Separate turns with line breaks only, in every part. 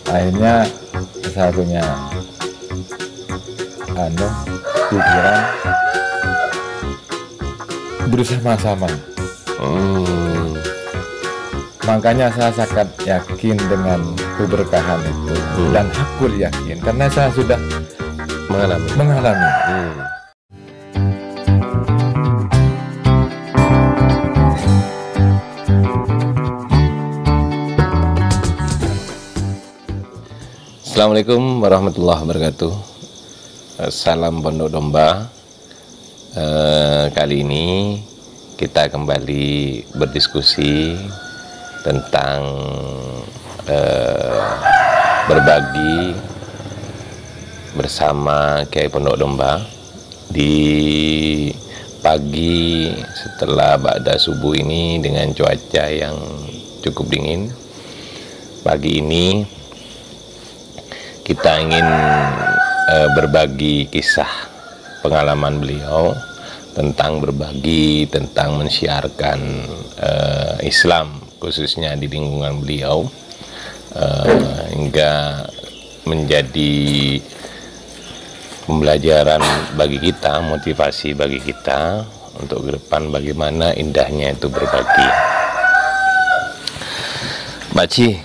Akhirnya saya punya pikiran bersama-sama. Makanya saya sangat yakin dengan keberkahan itu, dan hakul yakin karena saya sudah mengalami.
Assalamualaikum warahmatullahi wabarakatuh. Salam Pondok Domba. Kali ini kita kembali berdiskusi tentang berbagi bersama Kiai Pondok Domba di pagi setelah ba'da subuh ini dengan cuaca yang cukup dingin. Pagi ini kita ingin berbagi kisah pengalaman beliau tentang berbagi, tentang mensiarkan Islam khususnya di lingkungan beliau, hingga menjadi pembelajaran bagi kita, motivasi bagi kita untuk ke depan bagaimana indahnya itu berbagi. Pak Ci,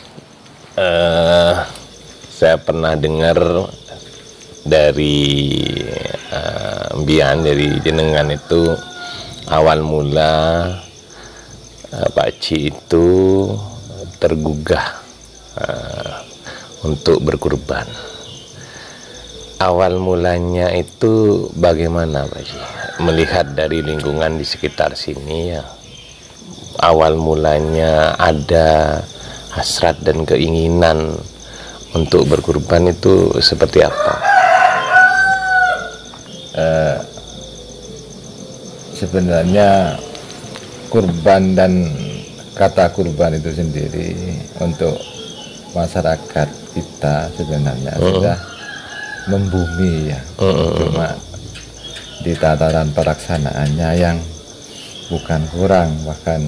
saya pernah dengar dari Mbian, dari jenengan itu awal mula Pak Ci itu tergugah untuk berkurban. Awal mulanya itu bagaimana Pak Ci? Melihat dari lingkungan di sekitar sini ya, awal mulanya ada hasrat dan keinginan untuk berkurban itu seperti apa?
Sebenarnya kurban dan kata kurban itu sendiri untuk masyarakat kita sebenarnya sudah membumi ya. Cuma di tataran pelaksanaannya yang bukan kurang, bahkan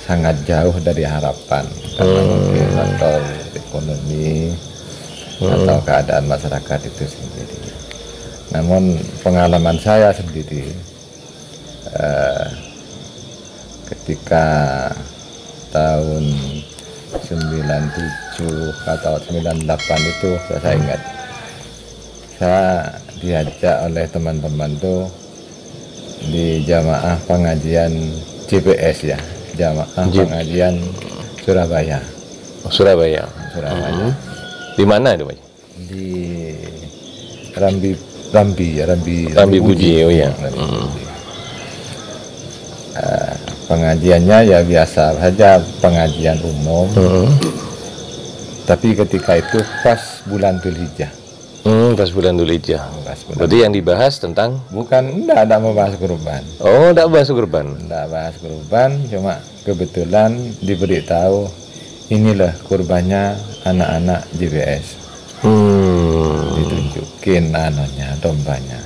sangat jauh dari harapan, karena mungkin faktor ekonomi atau keadaan masyarakat itu sendiri. Namun pengalaman saya sendiri ketika tahun 97 atau 98 itu saya ingat, saya diajak oleh teman-teman tuh di jamaah pengajian JPS ya, jamaah pengajian Surabaya.
Surabaya. Di mana itu Pak? Di Rambi Buji. Oh ya.
Pengajiannya ya biasa saja, pengajian umum. Tapi ketika itu pas bulan Dzulhijjah.
Pas bulan Dzulhijjah. Berarti yang dibahas tentang?
Bukan, enggak membahas kurban.
Oh, enggak bahas kurban.
Enggak bahas kurban, cuma kebetulan diberitahu inilah kurbannya anak-anak JPS. Ditunjukin dombanya,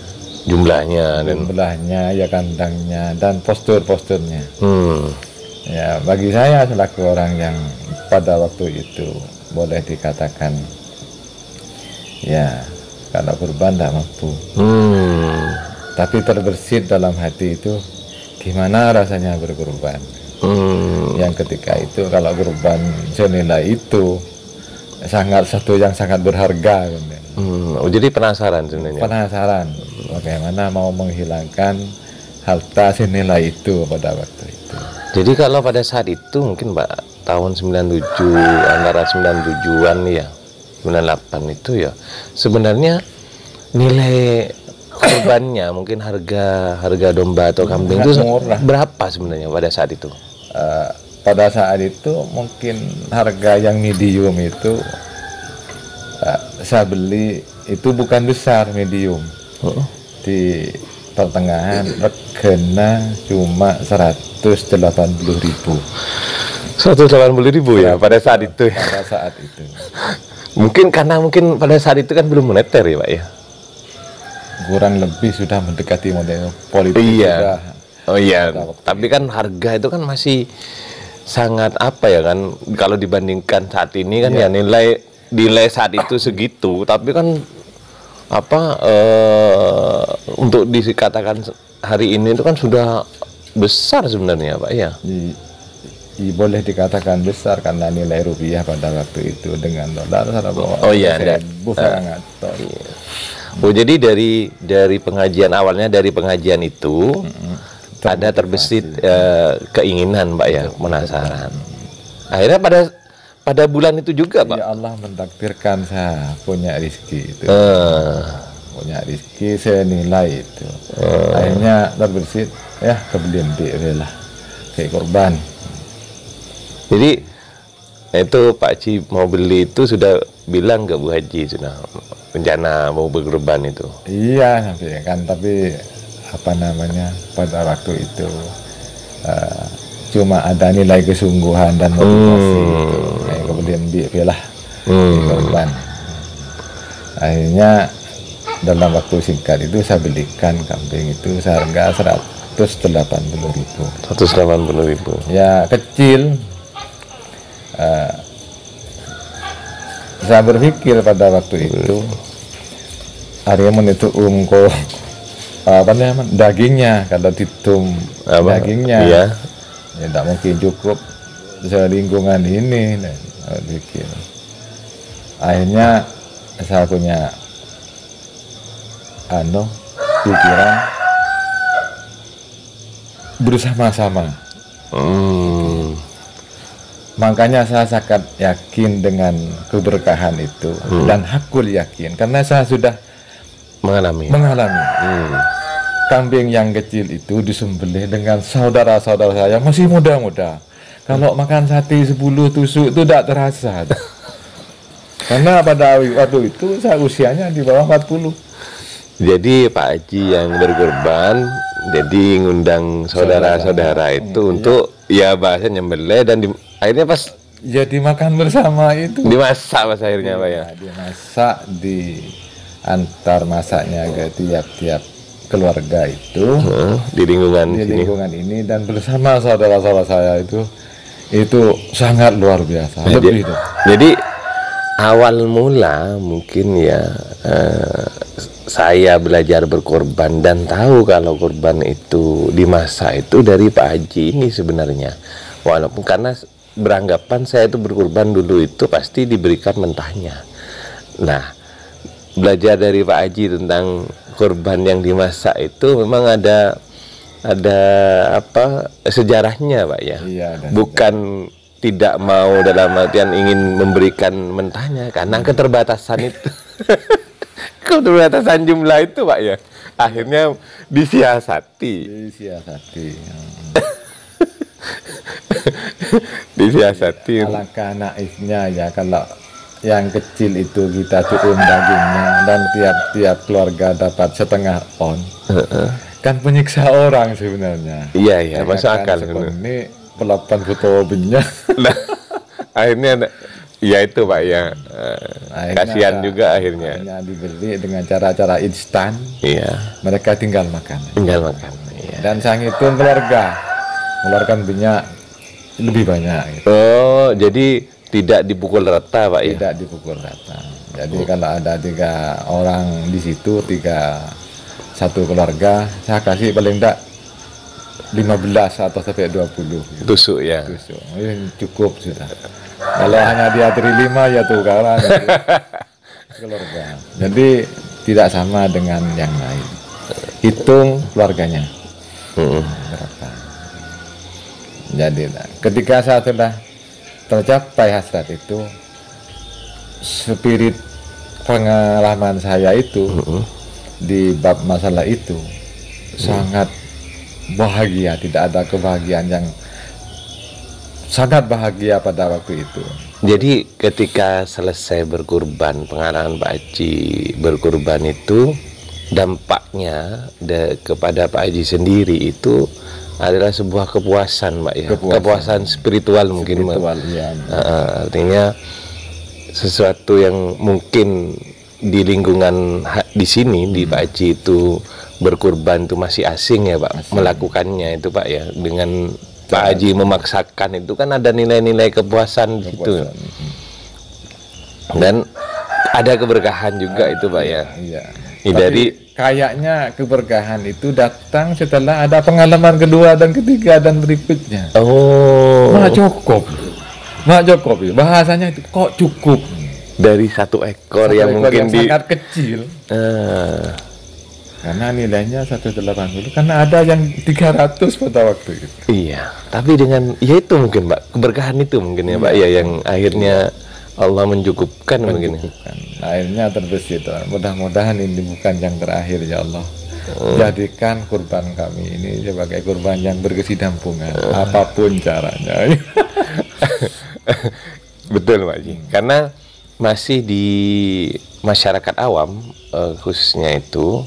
jumlahnya ya, kandangnya dan posturnya. Ya, bagi saya selaku orang yang pada waktu itu boleh dikatakan ya, kalau kurban tidak mampu, tapi terbersit dalam hati itu gimana rasanya berkurban. Yang ketika itu kalau kurban senilai itu satu yang sangat berharga.
Jadi penasaran sebenarnya.
Penasaran bagaimana mau menghilangkan harta senilai itu pada waktu itu.
Jadi kalau pada saat itu mungkin Pak, tahun 97, antara 97-an ya, 98 itu ya, sebenarnya nilai kurbannya mungkin harga domba atau kambing itu berapa sebenarnya pada saat itu?
Pada saat itu mungkin harga yang medium itu saya beli itu bukan besar, medium. Di pertengahan regana cuma 180.000.
180.000 ya pada saat itu.
Pada saat itu.
Mungkin pada saat itu kan belum moneter ya Pak ya.
Kurang lebih sudah mendekati model politik.
Iya. Oh iya. Tapi kan harga itu kan masih sangat apa ya kan, kalau dibandingkan saat ini kan ya nilai nilai saat itu segitu, tapi kan apa untuk dikatakan hari ini itu kan sudah besar sebenarnya Pak ya.
Boleh dikatakan besar karena nilai rupiah pada waktu itu dengan dolar sangat.
Iya. Oh jadi dari pengajian awalnya, dari pengajian itu ada terbesit keinginan Pak ya, penasaran. Akhirnya pada bulan itu juga Pak.
Ya Allah mentakdirkan saya punya rezeki itu. Punya rezeki senilai itu. Akhirnya terbesit ya kebelian lah kayak korban.
Jadi itu Pak Haji mau beli itu sudah bilang ke Bu Haji sudah rencana mau berkorban itu.
Iya sampai kan, tapi apa namanya pada waktu itu cuma ada nilai kesungguhan dan motivasi itu. Kemudian bilah korban. Akhirnya dalam waktu singkat itu saya belikan kambing itu seharga 180.000.
180.000.
Ya kecil. Saya berpikir pada waktu itu Ariamun itu apa namanya dagingnya, kalau ditum dagingnya ya tidak mungkin cukup selingkungan ini. Pikir. Akhirnya saya punya pikiran bersama-sama. Makanya saya sangat yakin dengan keberkahan itu dan hakul yakin karena saya sudah
mengalami.
Kambing yang kecil itu disembelih dengan saudara-saudara saya masih muda-muda. Kalau makan sate 10 tusuk itu tidak terasa. Karena pada waktu itu saya usianya di bawah 40.
Jadi Pak Haji yang berkorban, jadi ngundang saudara-saudara itu untuk ya bahasa nyembelih dan akhirnya pas
jadi makan bersama itu
dimasak pas akhirnya Pak ya.
Dimasak di antar masaknya ke tiap-tiap keluarga itu
di lingkungan
ini dan bersama saudara-saudara saya itu sangat luar biasa.
Jadi awal mula mungkin ya saya belajar berkorban dan tahu kalau korban itu dimasak itu dari Pak Haji ini sebenarnya. Walaupun karena beranggapan saya itu berkorban dulu itu pasti diberikan mentahnya. Nah, belajar dari Pak Haji tentang korban yang dimasak itu memang ada apa sejarahnya Pak ya.
Iya,
bukan tidak mau dalam artian ingin memberikan mentahnya karena keterbatasan itu. Keterbatasan jumlah itu Pak ya. Akhirnya disiasati. Disiasati.
Alangkah naifnya ya kalau yang kecil itu kita cukup dagingnya dan tiap-tiap keluarga dapat setengah on. Kan penyiksa orang sebenarnya.
Iya, masuk akal.
Ini pelapan foto banyak.
Akhirnya ya itu Pak ya. Kasihan juga akhirnya.
Dibeli dengan cara-cara instan.
Iya.
Mereka tinggal makan.
Iya.
Dan sang itu keluarga mengeluarkan minyak lebih banyak. Gitu.
Oh, jadi tidak dipukul rata Pak ya?
Tidak dipukul rata. Jadi kalau ada 3 orang di situ, satu keluarga, saya kasih paling tidak 15 atau sampai 20 gitu.
Tusuk ya?
Tusuk, ini cukup sudah. Kalau hanya dia 5 ya tuh kawan keluarga. Jadi tidak sama dengan yang lain. Hitung keluarganya berapa. Jadi ketika saya sudah tercapai hasrat itu, spirit pengalaman saya itu di bab masalah itu sangat bahagia. Tidak ada kebahagiaan yang sangat bahagia pada waktu itu.
Jadi ketika selesai berkurban, pengalaman Pak Haji berkurban itu dampaknya kepada Pak Haji sendiri itu adalah sebuah kepuasan Pak ya, kepuasan spiritual mungkin
ya.
Artinya sesuatu yang mungkin di lingkungan di sini di Pak Haji itu berkurban itu masih asing ya Pak, melakukannya itu Pak ya, dengan Pak Haji memaksakan itu kan ada nilai-nilai kepuasan gitu. Dan ada keberkahan juga itu Pak ya.
Iya.
Ini
Tapi
dari
kayaknya keberkahan itu datang setelah ada pengalaman kedua dan ketiga dan berikutnya. Mak cukup. Mak cukup ya. Bahasanya itu kok cukup.
dari satu ekor
Satu
yang
ekor
mungkin
yang sangat kecil. Karena nilainya 180, karena ada yang 300 pada waktu itu.
Iya, tapi dengan ya itu mungkin Pak, keberkahan itu mungkin ya Pak ya yang akhirnya Allah mencukupkan mungkin.
Akhirnya terbesit. Mudah-mudahan ini bukan yang terakhir ya Allah. Jadikan kurban kami ini sebagai kurban yang berkesinambungan, apapun caranya.
Betul Pak Ji, karena masih di masyarakat awam khususnya itu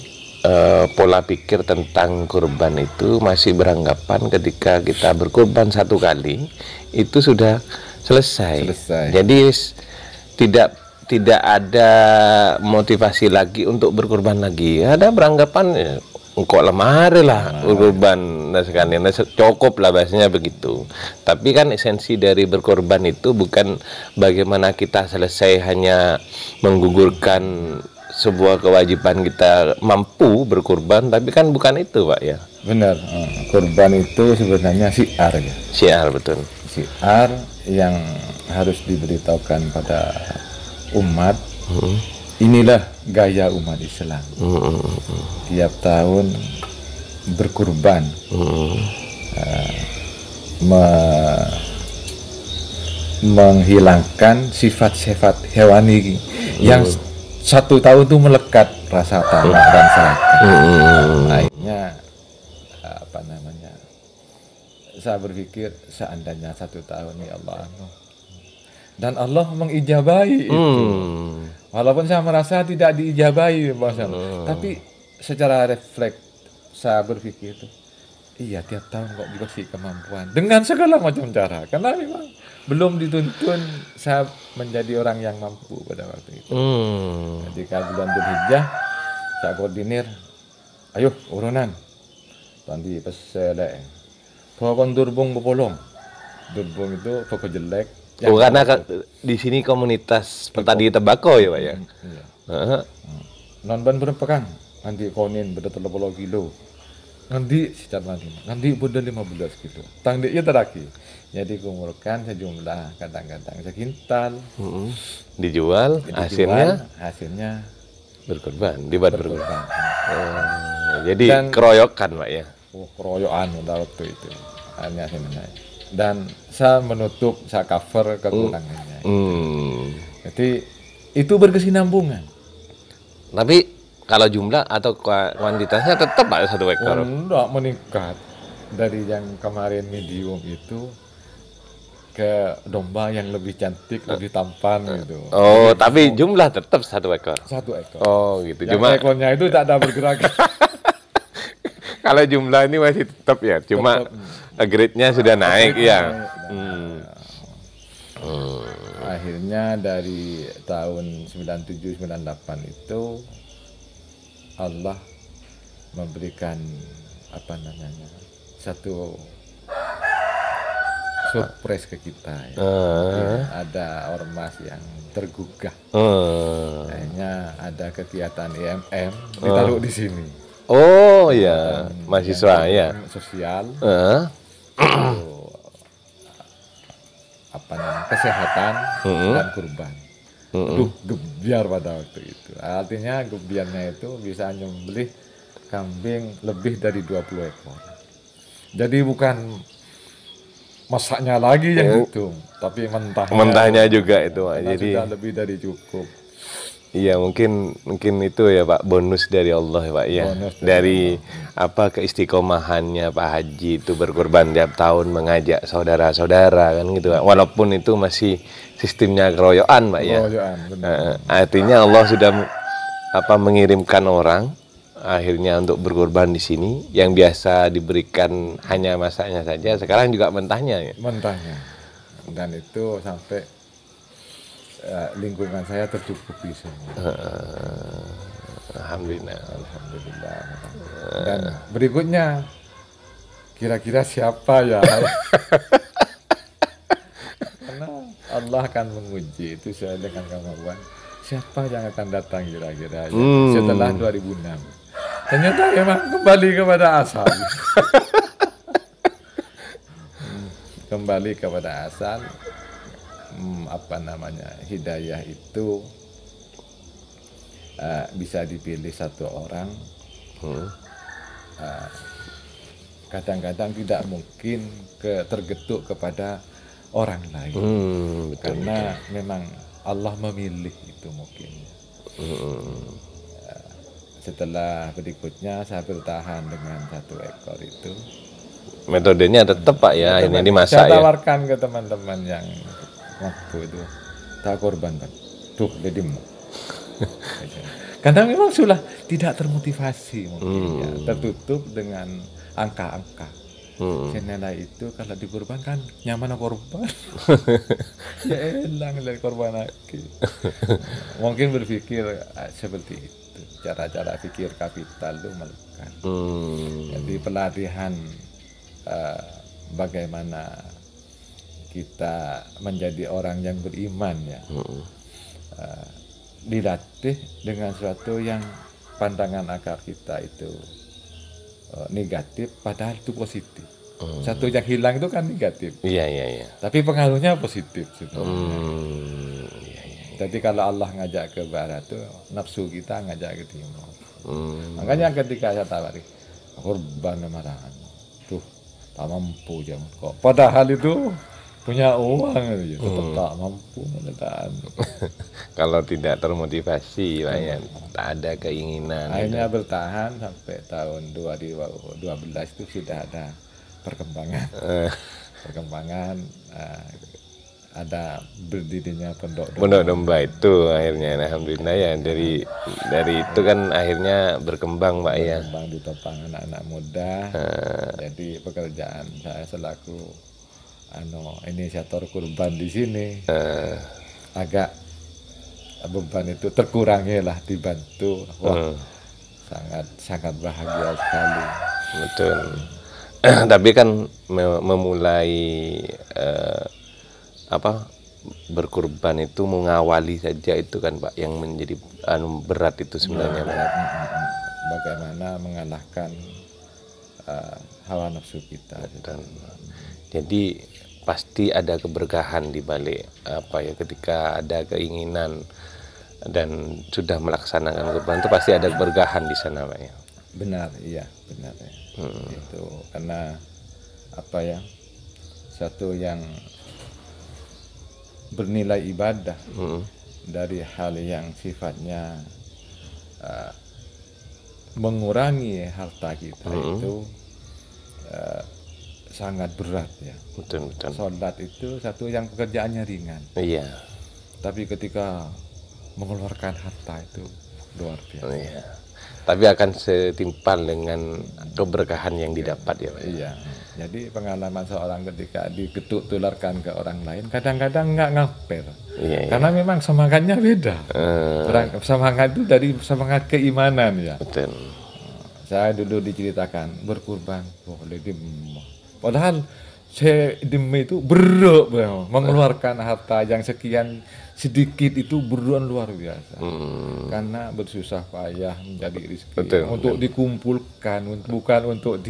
pola pikir tentang kurban itu masih beranggapan ketika kita berkurban satu kali itu sudah selesai. Jadi tidak ada motivasi lagi untuk berkurban lagi. Ada beranggapan kok lemari lah berkurban sekalian cukup lah bahasanya begitu. Tapi kan esensi dari berkorban itu bukan bagaimana kita selesai hanya menggugurkan sebuah kewajiban kita mampu berkurban, tapi kan bukan itu Pak ya.
Benar, kurban itu sebenarnya syiar ya.
Syiar betul.
Syiar yang harus diberitahukan pada umat. Inilah gaya umat Islam. Tiap tahun berkurban, menghilangkan sifat-sifat hewani yang satu tahun itu melekat rasa tamak dan serakah. Akhirnya apa namanya? Saya berpikir seandainya satu tahun ya Allah, dan Allah mengijabahi itu. Walaupun saya merasa tidak diijabahi, tapi secara refleks saya berpikir itu, iya tiap tahun kok dikasih kemampuan dengan segala macam cara. Karena memang belum dituntun saya menjadi orang yang mampu pada waktu itu. Ketika bulan Dzulhijjah saya koordinir, ayo urunan, tadi peselek, pokok durbung bepolong, durbung itu pokok jelek.
Karena di sini komunitas petani tembakau ya Pak ya.
Non-ban berapa kang? Nanti konin beda 30 kilo. Nanti secara nanti beda 15 kilo. Tangdiknya terakhir. Jadi kumpulkan sejumlah kadang-kadang sekintal.
Dijual,
hasilnya
berkorban, dibuat berkorban. Jadi dan, keroyokan Pak ya.
Keroyokan pada waktu itu. Hanya sebenarnya. Dan saya menutup, saya cover kekurangannya. Jadi itu berkesinambungan.
Tapi kalau jumlah atau kuantitasnya tetap ada satu ekor.
Enggak, meningkat dari yang kemarin medium itu ke domba yang lebih cantik, lebih tampan gitu.
Oh, tapi jumlah tetap satu ekor.
Satu ekor.
Oh, gitu.
Yang cuma ekornya itu tak ada bergerak.
Kalau jumlah ini masih tetap ya, cuma grade-nya sudah naik ya.
Akhirnya dari tahun 97-98 itu Allah memberikan apa namanya satu surprise ke kita ya. Ada ormas yang tergugah. Akhirnya ada kegiatan IMM ditaruh di sini.
Oh ya, mahasiswa ya.
Sosial. Apa namanya? Kesehatan dan kurban. Gebiar pada waktu itu. Artinya gebiarnya itu bisa nyembelih kambing lebih dari 20 ekor. Jadi bukan masaknya lagi yang hitung, tapi mentahnya
juga itu Pak.
Jadi sudah lebih dari cukup.
Iya, mungkin itu ya Pak, bonus dari Allah ya Pak ya. Dari apa keistiqomahannya Pak Haji itu berkorban tiap tahun mengajak saudara-saudara kan gitu Pak. Walaupun itu masih sistemnya keroyokan Pak ya. Artinya Allah sudah mengirimkan orang akhirnya untuk berkorban di sini yang biasa diberikan hanya masaknya saja, sekarang juga mentahnya ya.
Mentahnya. Dan itu sampai lingkungan saya tercukupi semua.
Alhamdulillah.
Dan berikutnya kira-kira siapa ya? Karena Allah akan menguji itu sesuai dengan kemampuan siapa yang akan datang kira-kira setelah 2006. Ternyata memang kembali kepada asal. Kembali kepada asal. Hidayah itu bisa dipilih satu orang. Kadang-kadang tidak mungkin tergetuk kepada orang lain. Karena memang Allah memilih itu mungkin. Setelah berikutnya saya bertahan dengan 1 ekor itu.
Metodenya tetap Pak ya, akhirnya dimasak
saya
ya.
tawarkan ke teman-teman yang waktu itu, tak korban Pak, tuh dedimu. Karena memang sudah tidak termotivasi mungkin ya, tertutup dengan angka-angka. Senilai itu kalau dikorbankan nyaman korban. Ya elang dari korban lagi. Mungkin berpikir seperti itu, cara-cara pikir kapital itu melekat. Jadi pelatihan bagaimana kita menjadi orang yang beriman ya, dilatih dengan sesuatu yang pandangan akal kita itu negatif, padahal itu positif. Satu yang hilang itu kan negatif.
Iya.
Tapi pengaruhnya positif sebenarnya. Jadi kalau Allah ngajak ke barat tuh nafsu kita ngajak ke timur. Makanya ketika saya tawari korban marahan, tuh tak mampu jam kok. Padahal itu punya uang gitu, tetap tak mampu menekan.
Kalau tidak termotivasi, Pak ya, tak ada keinginan.
Akhirnya bertahan sampai tahun 2012 itu sudah ada perkembangan. Ada berdirinya pondok
domba itu akhirnya, alhamdulillah ya, dari itu kan akhirnya berkembang Pak ya.
Berkembang ditopang anak-anak muda. Jadi pekerjaan saya selaku inisiator kurban di sini agak beban itu terkurangi lah, dibantu. Wah, sangat bahagia sekali.
Betul. Tapi kan memulai berkurban itu mengawali saja itu kan Pak yang menjadi berat itu sebenarnya.
Berat. Bagaimana mengalahkan hawa nafsu kita.
Jadi pasti ada keberkahan di balik ketika ada keinginan dan sudah melaksanakan kurban itu pasti ada keberkahan di sana Pak ya.
Benar ya. Itu karena satu yang bernilai ibadah dari hal yang sifatnya mengurangi harta kita itu sangat berat ya.
Betul.
Sholat itu satu yang pekerjaannya ringan.
Iya.
Tapi ketika mengeluarkan harta itu luar biasa.
Iya. Tapi akan setimpal dengan keberkahan yang didapat ya Pak.
Iya. Jadi pengalaman seorang ketika diketuk tularkan ke orang lain kadang-kadang nggak ngaper.
Iya.
Karena memang semangatnya beda. Semangat itu dari semangat keimanan ya.
Betul.
Saya dulu diceritakan berkurban boleh padahal saya demi itu berat mengeluarkan harta yang sekian sedikit itu beruan luar biasa. Karena bersusah payah mencari rezeki untuk dikumpulkan, bukan untuk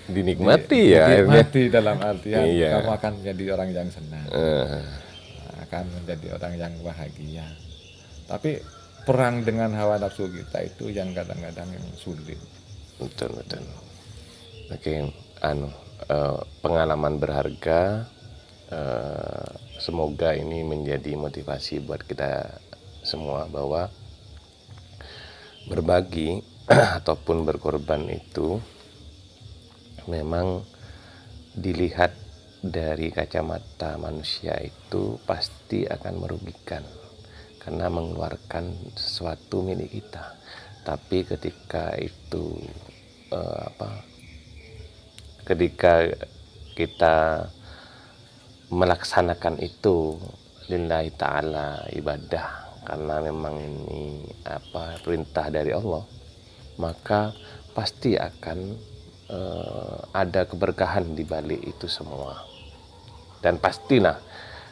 dinikmati ya.
Dinikmati dalam artian kamu akan menjadi orang yang senang, akan menjadi orang yang bahagia. Tapi perang dengan hawa nafsu kita itu yang kadang-kadang yang sulit.
Betul. Oke, pengalaman berharga. Semoga ini menjadi motivasi buat kita semua bahwa berbagi ataupun berkorban itu memang dilihat dari kacamata manusia itu pasti akan merugikan karena mengeluarkan sesuatu milik kita. Tapi ketika itu ketika kita melaksanakan itu lillahi ta'ala ibadah karena memang ini perintah dari Allah, maka pasti akan ada keberkahan di balik itu semua. Dan pastilah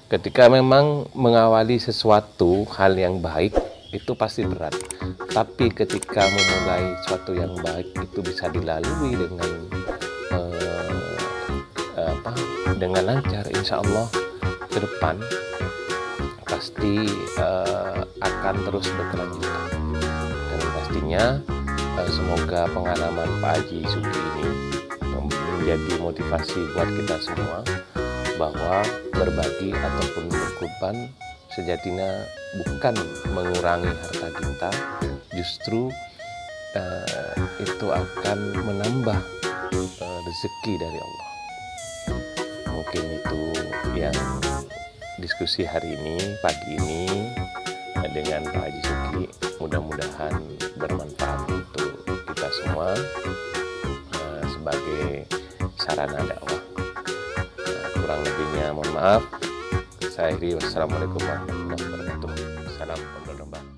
Ketika memang mengawali sesuatu hal yang baik itu pasti berat, tapi ketika memulai sesuatu yang baik itu bisa dilalui dengan lancar, insya Allah ke depan pasti akan terus berkelanjutan. Dan pastinya semoga pengalaman Pak Haji Suki ini menjadi motivasi buat kita semua bahwa berbagi ataupun berkorban sejatinya bukan mengurangi harta kita, justru itu akan menambah rezeki dari Allah. Mungkin itu yang diskusi hari ini, pagi ini dengan Pak Haji Suki. Mudah-mudahan bermanfaat untuk kita semua sebagai sarana dakwah. Kurang lebihnya mohon maaf. Saya akhiri, wassalamualaikum warahmatullahi wabarakatuh. Salam pondok.